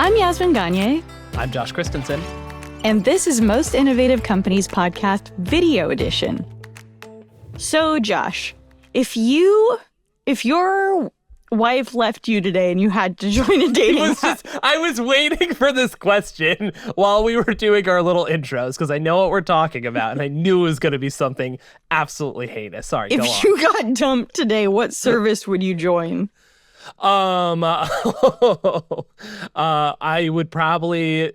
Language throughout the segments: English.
I'm Yaz Gagne. I'm Josh Christensen. And this is Most Innovative Companies Podcast Video Edition. So, Josh, if your wife left you today and you had to join a dating app. I was waiting for this question while we were doing our little intros because I know what we're talking about and I knew it was going to be something absolutely heinous. Sorry, go on. If you got dumped today, what service would you join? I would probably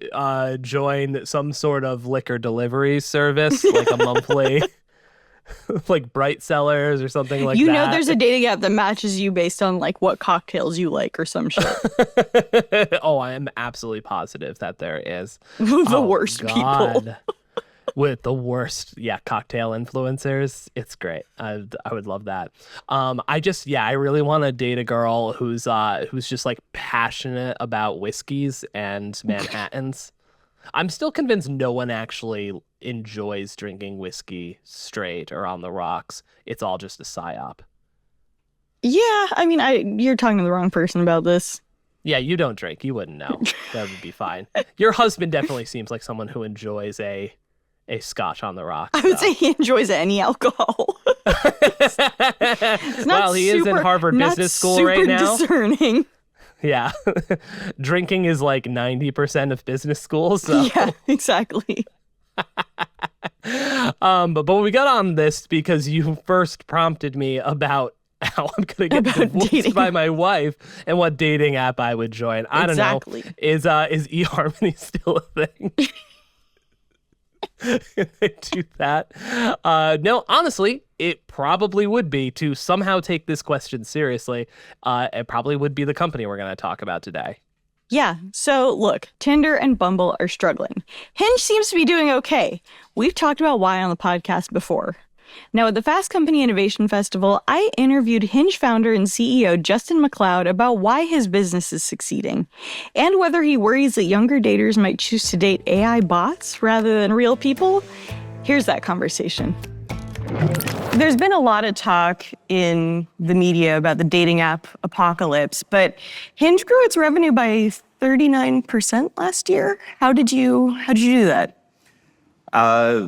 join some sort of liquor delivery service, like a monthly, like Bright Cellars or something like that. You know there's a dating app that matches you based on like what cocktails you like or some shit. Oh, I am absolutely positive that there is. The worst people. With the worst, cocktail influencers. It's great. I would love that. I really want to date a girl who's just like passionate about whiskeys and Manhattans. I'm still convinced no one actually enjoys drinking whiskey straight or on the rocks. It's all just a psyop. Yeah, I mean, you're talking to the wrong person about this. Yeah, you don't drink. You wouldn't know. That would be fine. Your husband definitely seems like someone who enjoys a scotch on the rocks. I would say he enjoys any alcohol. Well, he is in Harvard Business School right now. Discerning. Yeah. Drinking is like 90% of business school. So. Yeah, exactly. But we got on this because you first prompted me about how I'm going to get divorced by my wife and what dating app I would join. I don't know. Is eHarmony still a thing? They do that? No, honestly, it probably would be. To somehow take this question seriously, it probably would be the company we're going to talk about today. Yeah, so look, Tinder and Bumble are struggling. Hinge seems to be doing okay. We've talked about why on the podcast before. Now, at the Fast Company Innovation Festival, I interviewed Hinge founder and CEO Justin McLeod about why his business is succeeding and whether he worries that younger daters might choose to date AI bots rather than real people. Here's that conversation. There's been a lot of talk in the media about the dating app apocalypse, but Hinge grew its revenue by 39% last year. How did you do that? I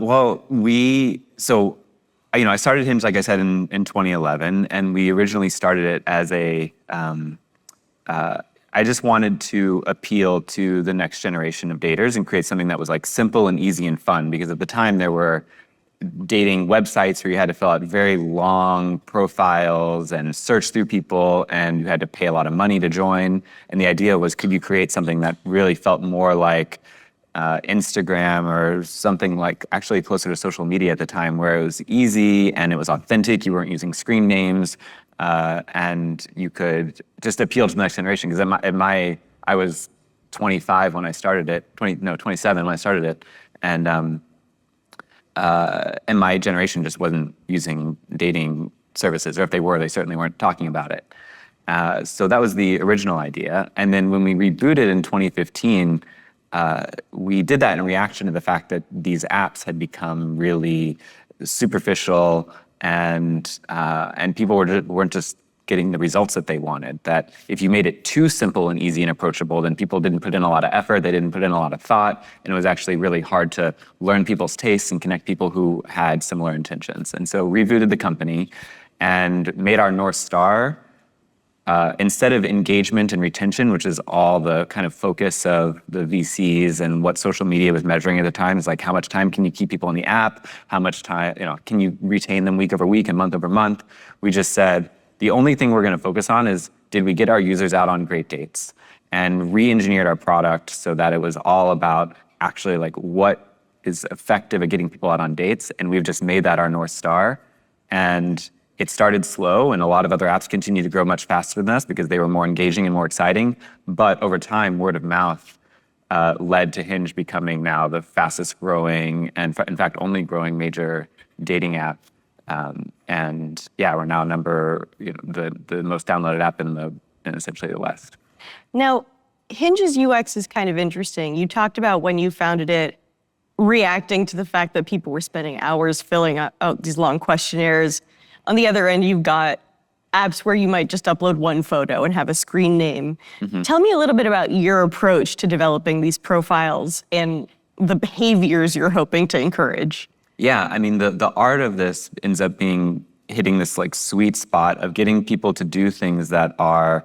started Hinge, like I said, in 2011, and we originally started it as I just wanted to appeal to the next generation of daters and create something that was like simple and easy and fun, because at the time there were dating websites where you had to fill out very long profiles and search through people, and you had to pay a lot of money to join. And the idea was, could you create something that really felt more like Instagram or something like actually closer to social media at the time, where it was easy and it was authentic. You weren't using screen names, and you could just appeal to the next generation. Because I was 25 when I started it, 27 when I started it, and my generation just wasn't using dating services, or if they were, they certainly weren't talking about it. So that was the original idea. And then when we rebooted in 2015. We did that in reaction to the fact that these apps had become really superficial, and people weren't just getting the results that they wanted. That if you made it too simple and easy and approachable, then people didn't put in a lot of effort, they didn't put in a lot of thought, and it was actually really hard to learn people's tastes and connect people who had similar intentions. And so rebooted the company and made our North Star, instead of engagement and retention, which is all the kind of focus of the VCs and what social media was measuring at the time, is like how much time can you keep people in the app, how much time can you retain them week over week and month over month. We just said the only thing we're going to focus on is, did we get our users out on great dates, and re-engineered our product so that it was all about actually like what is effective at getting people out on dates, and we've just made that our North Star. And it started slow, and a lot of other apps continue to grow much faster than us because they were more engaging and more exciting. But over time, word of mouth led to Hinge becoming now the fastest growing and, in fact, only growing major dating app. We're now the most downloaded app in essentially the West. Now, Hinge's UX is kind of interesting. You talked about when you founded it, reacting to the fact that people were spending hours filling out these long questionnaires. On the other end, you've got apps where you might just upload one photo and have a screen name. Tell me a little bit about your approach to developing these profiles and the behaviors you're hoping to encourage. Yeah, I mean, the art of this ends up being hitting this like sweet spot of getting people to do things that are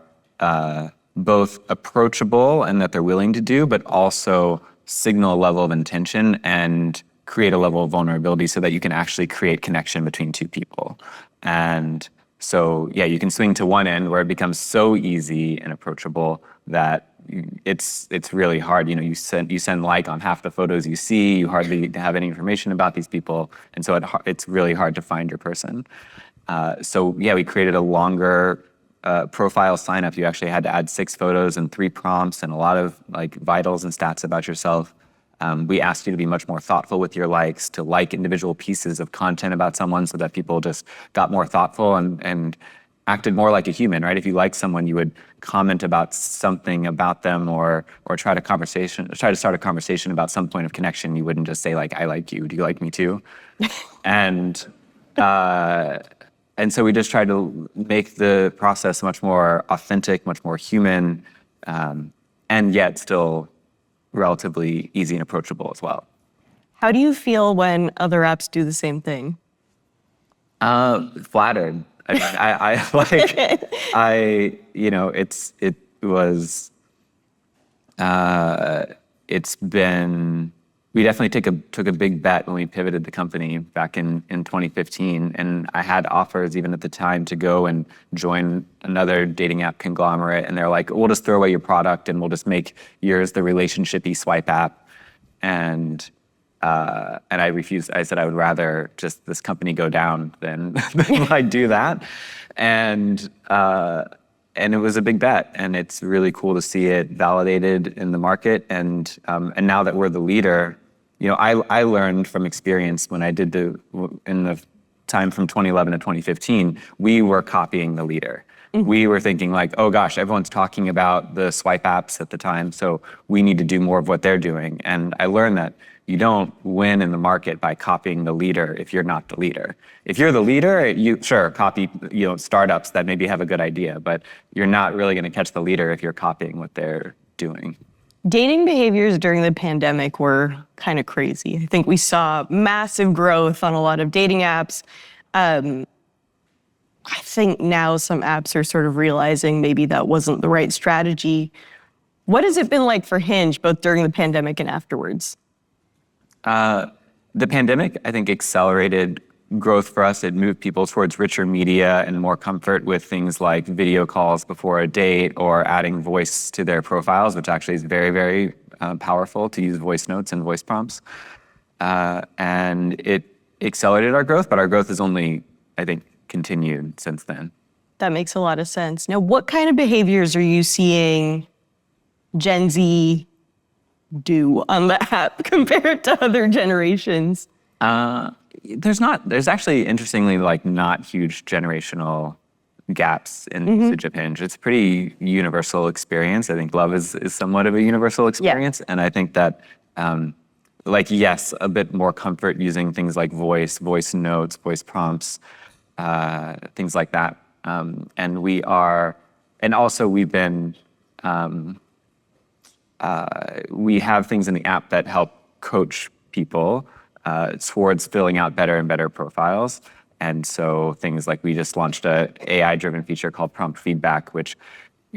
both approachable and that they're willing to do, but also signal a level of intention and create a level of vulnerability so that you can actually create connection between two people. And so, yeah, you can swing to one end where it becomes so easy and approachable that it's really hard. You know, you send like on half the photos you see. You hardly have any information about these people, and so it's really hard to find your person. So yeah, we created a longer profile sign up. You actually had to add 6 photos and 3 prompts and a lot of like vitals and stats about yourself. We asked you to be much more thoughtful with your likes, to like individual pieces of content about someone so that people just got more thoughtful and acted more like a human, right? If you like someone, you would comment about something about them or try to start a conversation about some point of connection. You wouldn't just say like, I like you, do you like me too? And so we just tried to make the process much more authentic, much more human, and yet still relatively easy and approachable as well. How do you feel when other apps do the same thing? Flattered. I mean, I like, it's been, we definitely took a big bet when we pivoted the company back in 2015. And I had offers even at the time to go and join another dating app conglomerate. And they're like, we'll just throw away your product and we'll just make yours the relationship-y swipe app. And I refused. I said I would rather just this company go down than I do that. And it was a big bet, and it's really cool to see it validated in the market. And now that we're the leader, you know, I learned from experience when I did in the time from 2011 to 2015, we were copying the leader. We were thinking like, oh gosh, everyone's talking about the swipe apps at the time, so we need to do more of what they're doing. And I learned that you don't win in the market by copying the leader if you're not the leader. If you're the leader, you sure copy, you know, startups that maybe have a good idea, but you're not really going to catch the leader if you're copying what they're doing. Dating behaviors during the pandemic were kind of crazy. I think we saw massive growth on a lot of dating apps. I think now some apps are sort of realizing maybe that wasn't the right strategy. What has it been like for Hinge, both during the pandemic and afterwards? The pandemic, I think, accelerated growth for us. It moved people towards richer media and more comfort with things like video calls before a date or adding voice to their profiles, which actually is very, very powerful to use voice notes and voice prompts. And it accelerated our growth, but our growth has only, I think, continued since then. That makes a lot of sense. Now, what kind of behaviors are you seeing Gen Z do on the app compared to other generations? There's actually, interestingly, like not huge generational gaps in usage of Hinge. It's a pretty universal experience. I think love is somewhat of a universal experience. Yeah. And I think that, like, yes, a bit more comfort using things like voice notes, voice prompts, things like that. And also we've been, we have things in the app that help coach people towards filling out better and better profiles. And so things like we just launched a AI-driven feature called prompt feedback, which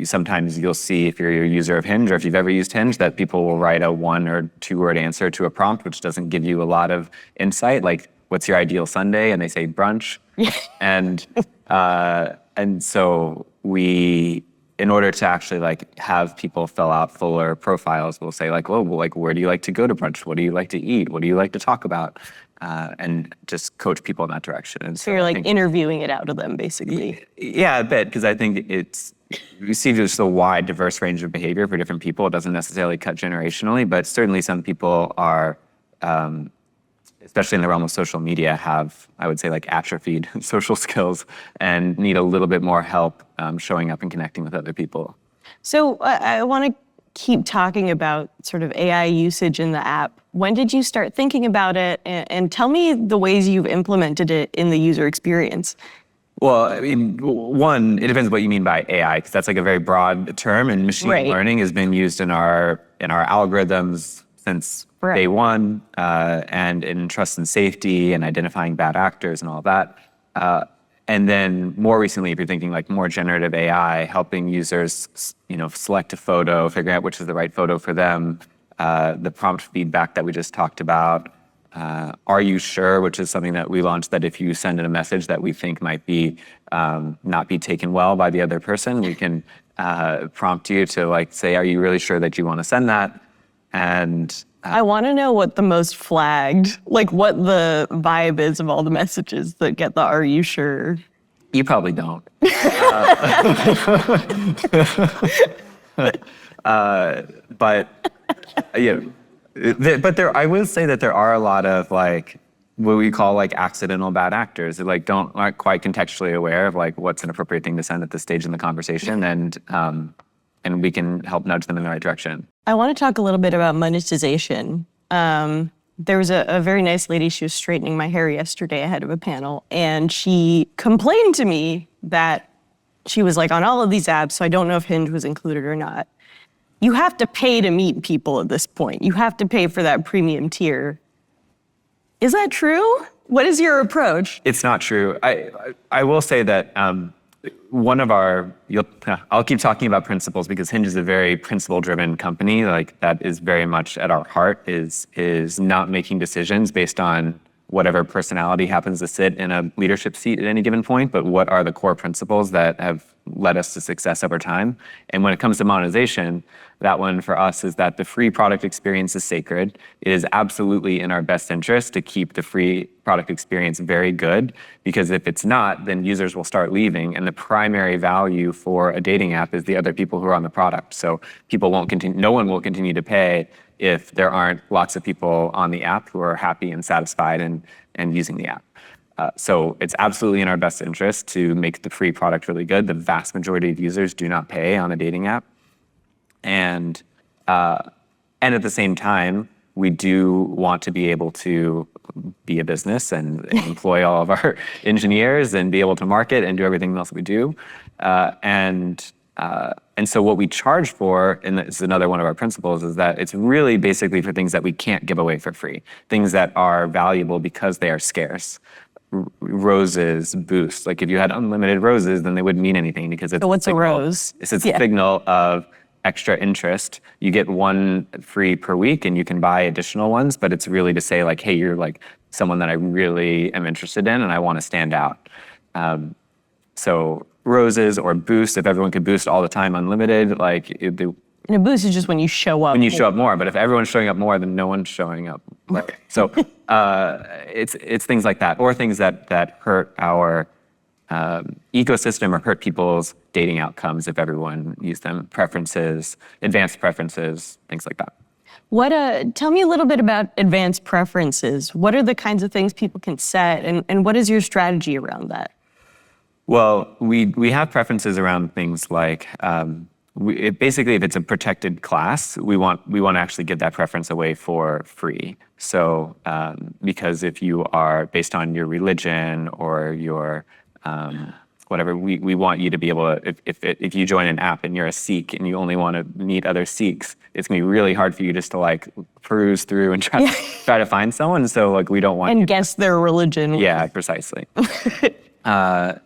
sometimes you'll see if you're a user of Hinge or if you've ever used Hinge that people will write a 1 or 2 word answer to a prompt, which doesn't give you a lot of insight. Like, what's your ideal Sunday? And they say brunch. And so we, in order to actually like have people fill out fuller profiles, we'll say like, well, like, where do you like to go to brunch? What do you like to eat? What do you like to talk about? And just coach people in that direction. And so you're like interviewing it out of them, basically. Yeah, a bit, because I think we see just a wide, diverse range of behavior for different people. It doesn't necessarily cut generationally, but certainly some people are, especially in the realm of social media, have, I would say, like atrophied social skills and need a little bit more help showing up and connecting with other people. So I want to keep talking about sort of AI usage in the app. When did you start thinking about it? And tell me the ways you've implemented it in the user experience. Well, I mean, one, it depends what you mean by AI, because that's like a very broad term, and machine Right. learning has been used in our algorithms since Right. day one, and in trust and safety and identifying bad actors and all of that. And then more recently, if you're thinking like more generative AI, helping users, select a photo, figure out which is the right photo for them, the prompt feedback that we just talked about. Are you sure, which is something that we launched, that if you send in a message that we think might be not be taken well by the other person, we can prompt you to like say, are you really sure that you want to send that? And I want to know what the most flagged, like what the vibe is of all the messages that get the "Are you sure?" you probably don't. But yeah, but I will say that there are a lot of like what we call like accidental bad actors that like aren't quite contextually aware of like what's an appropriate thing to send at this stage in the conversation, and we can help nudge them in the right direction. I want to talk a little bit about monetization. There was a very nice lady, she was straightening my hair yesterday ahead of a panel, and she complained to me that she was like on all of these apps, so I don't know if Hinge was included or not. You have to pay to meet people at this point. You have to pay for that premium tier. Is that true? What is your approach? It's not true. I will say that one of I'll keep talking about principles because Hinge is a very principle-driven company. Like that is very much at our heart, is not making decisions based on whatever personality happens to sit in a leadership seat at any given point, but what are the core principles that have led us to success over time. And when it comes to monetization, that one for us is that the free product experience is sacred. It is absolutely in our best interest to keep the free product experience very good, because if it's not, then users will start leaving. And the primary value for a dating app is the other people who are on the product. So no one will continue to pay if there aren't lots of people on the app who are happy and satisfied and using the app. So it's absolutely in our best interest to make the free product really good. The vast majority of users do not pay on a dating app. And at the same time, we do want to be able to be a business and employ all of our engineers and be able to market and do everything else we do. And so what we charge for, and this is another one of our principles, is that it's really basically for things that we can't give away for free, things that are valuable because they are scarce. Roses, boosts. Like if you had unlimited roses, then they wouldn't mean anything because it's So what's a rose? It's a signal of extra interest. You get one free per week and you can buy additional ones, but it's really to say like, hey, you're like someone that I really am interested in and I want to stand out. So roses or boost, if everyone could boost all the time unlimited, like And a boost is just when you show up. when you show up more, but if everyone's showing up more, then no one's showing up. Right. So it's things like that, or things that hurt our ecosystem or hurt people's dating outcomes if everyone used them. Preferences, advanced preferences, things like that. Tell me a little bit about advanced preferences. What are the kinds of things people can set, and what is your strategy around that? Well, we have preferences around things like basically if it's a protected class, we want to actually give that preference away for free. So because if you are based on your religion or your whatever, we want you to be able to, if you join an app and you're a Sikh and you only want to meet other Sikhs, it's gonna be really hard for you just to like peruse through and try to find someone. So like we don't want And guess their religion. Yeah, precisely.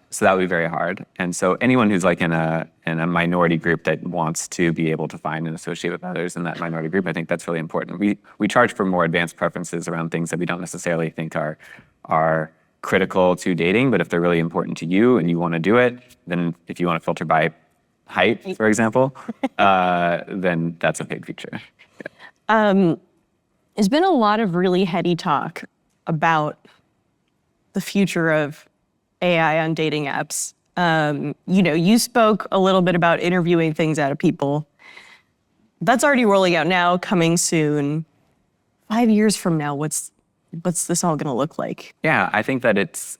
So that would be very hard. And so anyone who's like in a minority group that wants to be able to find and associate with others in that minority group, I think that's really important. We charge for more advanced preferences around things that we don't necessarily think are critical to dating, but if they're really important to you and you want to do it, then if you want to filter by height, for example, then that's a paid feature. Yeah. There's been a lot of really heady talk about the future of AI on dating apps. You spoke a little bit about interviewing things out of people. That's already rolling out now, coming soon. 5 years from now, what's this all going to look like? Yeah, I think that it's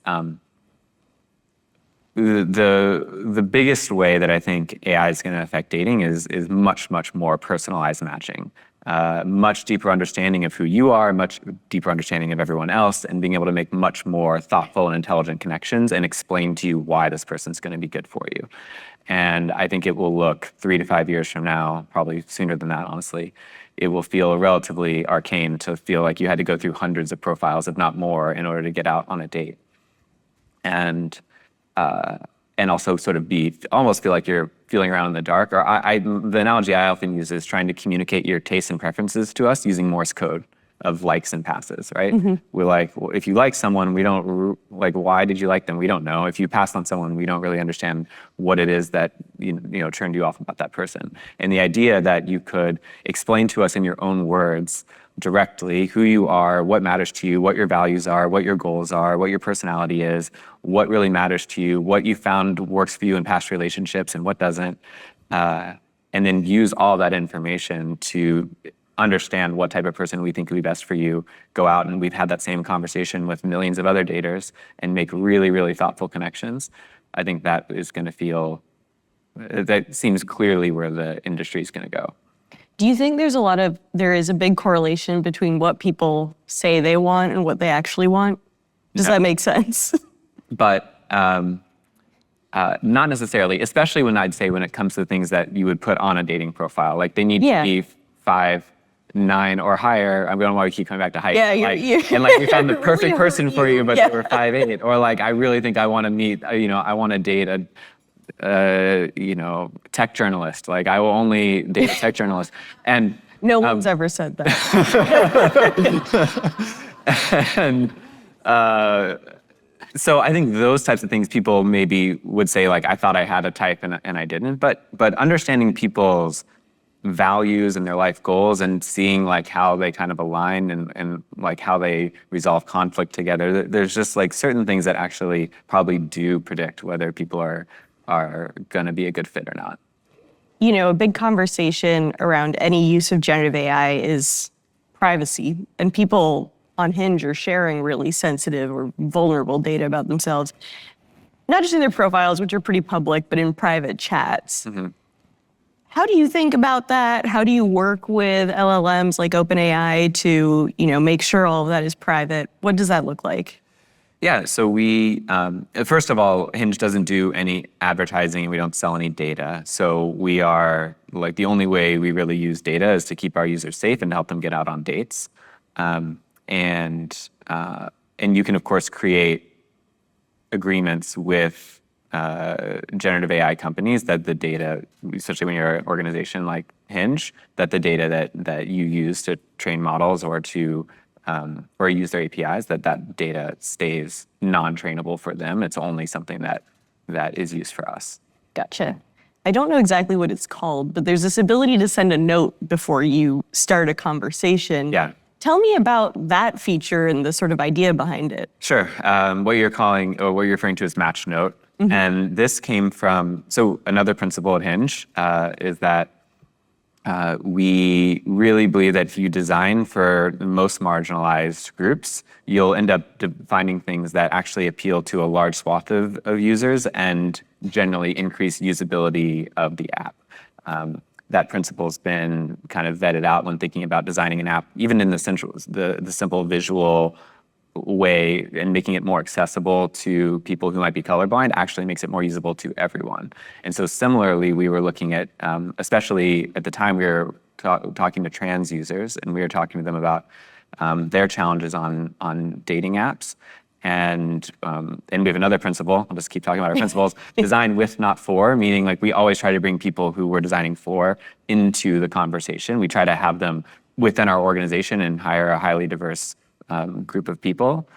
the biggest way that I think AI is going to affect dating is much more personalized matching. much deeper understanding of who you are, much deeper understanding of everyone else, and being able to make much more thoughtful and intelligent connections and explain to you why this person's going to be good for you. And I think it will look 3 to 5 years from now, probably sooner than that, honestly, it will feel relatively arcane to feel like you had to go through hundreds of profiles, if not more, in order to get out on a date. And also sort of almost feel like you're feeling around in the dark. Or the analogy I often use is trying to communicate your tastes and preferences to us using Morse code of likes and passes, right? We're like, well, if you like someone, we don't, like, why did you like them? We don't know. If you passed on someone, we don't really understand what it is that, turned you off about that person. And the idea that you could explain to us in your own words directly who you are, what matters to you, what your values are, what your goals are, what your personality is, what really matters to you, what you found works for you in past relationships and what doesn't, and then use all that information to understand what type of person we think would be best for you, go out, and we've had that same conversation with millions of other daters and make really, really thoughtful connections. I think that seems clearly where the industry is going to go. Do you think there is a big correlation between what people say they want and what they actually want? Does that make sense? But not necessarily, especially when it comes to things that you would put on a dating profile. Like they need to be 5'9" or higher. I don't know why we keep coming back to height. Yeah, and like we found the perfect person for you, but Yeah. they were 5'8". Or like, I really think I want to meet, I want to date a tech journalist. Like I will only date a tech journalist. And No one's ever said that. and so I think those types of things people maybe would say, like, I thought I had a type and I didn't. But understanding people's values and their life goals and seeing like how they kind of align and like how they resolve conflict together, there's just like certain things that actually probably do predict whether people are going to be a good fit or not. A big conversation around any use of generative AI is privacy. And people on Hinge are sharing really sensitive or vulnerable data about themselves, not just in their profiles, which are pretty public, but in private chats. Mm-hmm. How do you think about that? How do you work with LLMs like OpenAI to, make sure all of that is private? What does that look like? Yeah, so we, first of all, Hinge doesn't do any advertising and we don't sell any data. So we are, like, the only way we really use data is to keep our users safe and help them get out on dates. And you can, of course, create agreements with generative AI companies that the data, especially when you're an organization like Hinge, that the data that you use to train models or to or use their APIs, that data stays non-trainable for them. It's only something that is used for us. Gotcha. I don't know exactly what it's called, but there's this ability to send a note before you start a conversation. Yeah. Tell me about that feature and the sort of idea behind it. Sure. What you're referring to is match note. Mm-hmm. And this came from, so another principle at Hinge is that we really believe that if you design for the most marginalized groups, you'll end up finding things that actually appeal to a large swath of users and generally increase usability of the app. That principle's been kind of vetted out when thinking about designing an app, even in the simple visual way, and making it more accessible to people who might be colorblind actually makes it more usable to everyone. And so similarly, we were looking at, especially at the time we were talking to trans users, and we were talking to them about their challenges on dating apps. And we have another principle, I'll just keep talking about our principles, design with, not for, meaning like we always try to bring people who we're designing for into the conversation. We try to have them within our organization and hire a highly diverse group of people.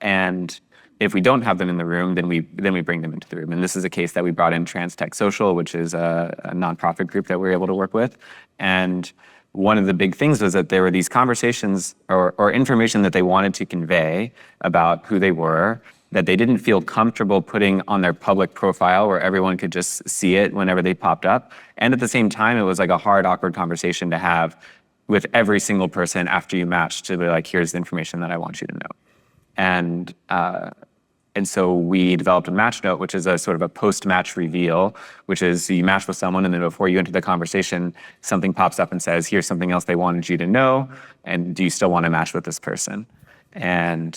And if we don't have them in the room, then we bring them into the room. And this is a case that we brought in Trans Tech Social, which is a nonprofit group that we were able to work with. And one of the big things was that there were these conversations or information that they wanted to convey about who they were that they didn't feel comfortable putting on their public profile where everyone could just see it whenever they popped up. And at the same time, it was like a hard, awkward conversation to have with every single person after you matched to be like, here's the information that I want you to know. And And so we developed a match note, which is a sort of a post-match reveal, which is you match with someone, and then before you enter the conversation, something pops up and says, here's something else they wanted you to know, and do you still want to match with this person? And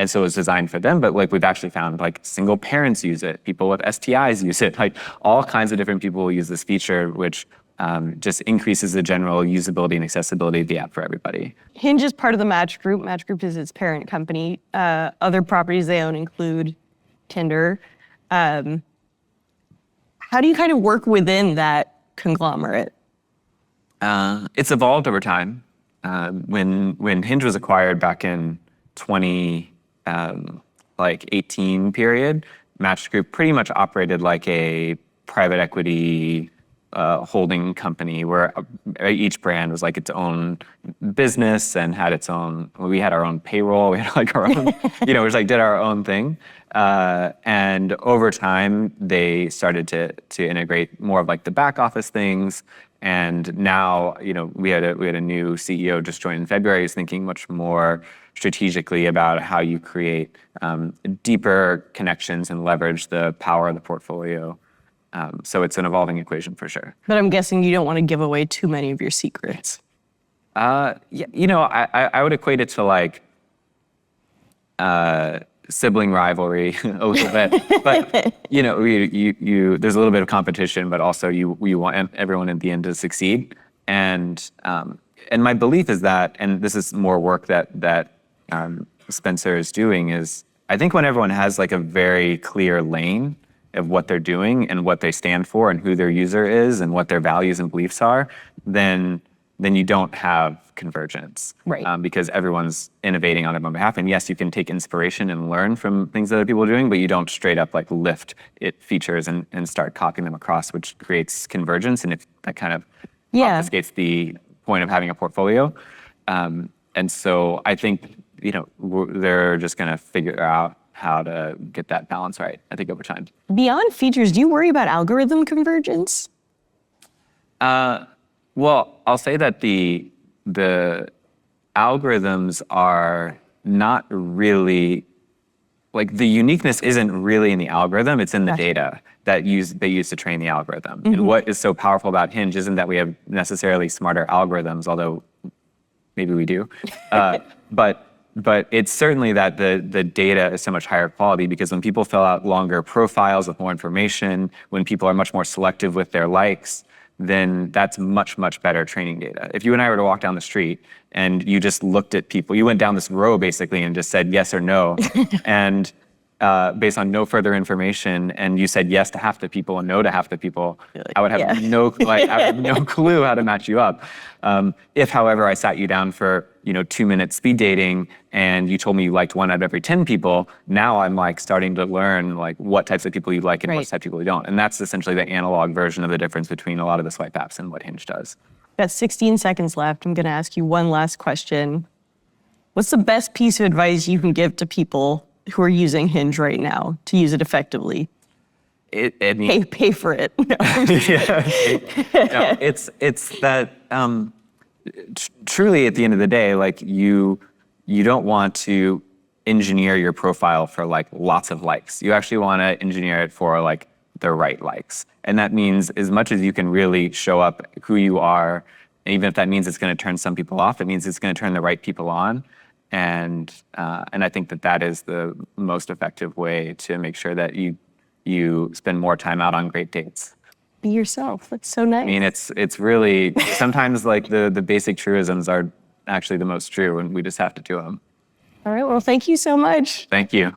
so it's designed for them, but like we've actually found like single parents use it, people with STIs use it, like all kinds of different people will use this feature, which just increases the general usability and accessibility of the app for everybody. Hinge is part of the Match Group. Match Group is its parent company. Other properties they own include Tinder. How do you kind of work within that conglomerate? It's evolved over time. When Hinge was acquired back in 2018 period, Match Group pretty much operated like a private equity holding company where each brand was like its own business and had its own, we had our own payroll, we had like our own, we just like did our own thing. And over time, they started to integrate more of like the back office things. And now, we had a new CEO just joined in February, who's thinking much more strategically about how you create deeper connections and leverage the power of the portfolio. So it's an evolving equation for sure. But I'm guessing you don't want to give away too many of your secrets. I would equate it to like sibling rivalry a little bit. But there's a little bit of competition, but also you want everyone at the end to succeed. And my belief is that, and this is more work that Spencer is doing, is I think when everyone has like a very clear lane of what they're doing and what they stand for and who their user is and what their values and beliefs are, then you don't have convergence. Right. Because everyone's innovating on their own behalf. And yes, you can take inspiration and learn from things that other people are doing, but you don't straight up like lift features and start copying them across, which creates convergence. And if that kind of obfuscates the point of having a portfolio. And so I think, they're just going to figure out how to get that balance right, I think, over time. Beyond features, do you worry about algorithm convergence? Well, I'll say that the algorithms are not really, like the uniqueness isn't really in the algorithm, it's in the data that they use to train the algorithm. Mm-hmm. And what is so powerful about Hinge isn't that we have necessarily smarter algorithms, although maybe we do, but it's certainly that the data is so much higher quality, because when people fill out longer profiles with more information, when people are much more selective with their likes, then that's much, much better training data. If you and I were to walk down the street and you just looked at people, you went down this row basically and just said yes or no, and based on no further information, and you said yes to half the people and no to half the people, I would have no clue how to match you up. If, however, I sat you down for 2-minute speed dating and you told me you liked 1 out of every 10 people, now I'm like starting to learn like what types of people you like and what types of people you don't. And that's essentially the analog version of the difference between a lot of the swipe apps and what Hinge does. Got 16 seconds left. I'm going to ask you one last question. What's the best piece of advice you can give to people who are using Hinge right now to use it effectively? Pay for it. No. It's that truly at the end of the day, like you don't want to engineer your profile for like lots of likes. You actually want to engineer it for like the right likes. And that means as much as you can really show up who you are, even if that means it's going to turn some people off, it means it's going to turn the right people on. And I think that is the most effective way to make sure that you spend more time out on great dates. Be yourself. That's so nice. I mean, it's really, sometimes like the basic truisms are actually the most true, and we just have to do them. All right. Well, thank you so much. Thank you.